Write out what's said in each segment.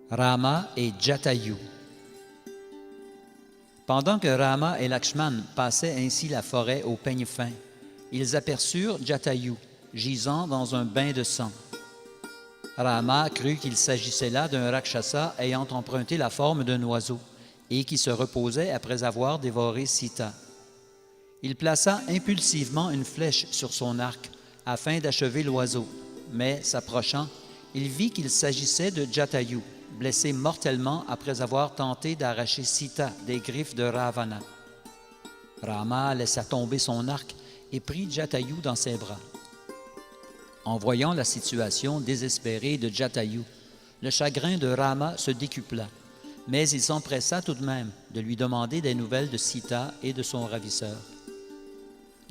Rama et Jatayu. Pendant que Rama et Lakshman passaient ainsi la forêt au peigne fin, ils aperçurent Jatayu gisant dans un bain de sang. Rama crut qu'il s'agissait là d'un Rakshasa ayant emprunté la forme d'un oiseau et qui se reposait après avoir dévoré Sita. Il plaça impulsivement une flèche sur son arc afin d'achever l'oiseau, mais s'approchant, il vit qu'il s'agissait de Jatayu, blessé mortellement après avoir tenté d'arracher Sita des griffes de Ravana. Rama laissa tomber son arc et prit Jatayu dans ses bras. En voyant la situation désespérée de Jatayu, le chagrin de Rama se décupla, mais il s'empressa tout de même de lui demander des nouvelles de Sita et de son ravisseur.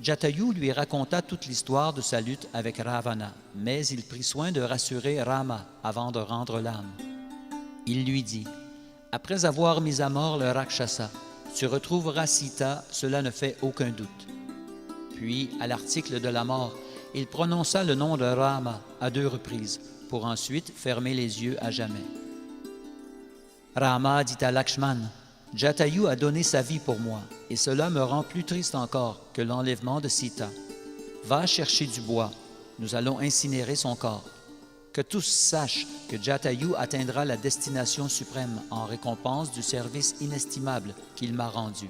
Jatayu lui raconta toute l'histoire de sa lutte avec Ravana, mais il prit soin de rassurer Rama avant de rendre l'âme. Il lui dit, « Après avoir mis à mort le Rakshasa, tu retrouveras Sita, cela ne fait aucun doute. » Puis, à l'article de la mort, il prononça le nom de Rama à 2 reprises, pour ensuite fermer les yeux à jamais. Rama dit à Lakshman, « Jatayu a donné sa vie pour moi, et cela me rend plus triste encore que l'enlèvement de Sita. Va chercher du bois, nous allons incinérer son corps. Que tous sachent que Jatayu atteindra la destination suprême en récompense du service inestimable qu'il m'a rendu. »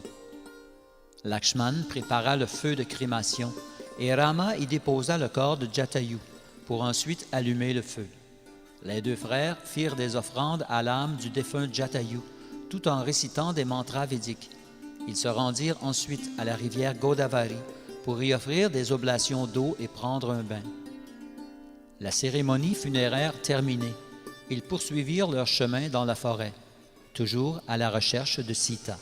Lakshman prépara le feu de crémation et Rama y déposa le corps de Jatayu pour ensuite allumer le feu. Les 2 frères firent des offrandes à l'âme du défunt Jatayu tout en récitant des mantras védiques. Ils se rendirent ensuite à la rivière Godavari pour y offrir des oblations d'eau et prendre un bain. La cérémonie funéraire terminée, ils poursuivirent leur chemin dans la forêt, toujours à la recherche de Sita.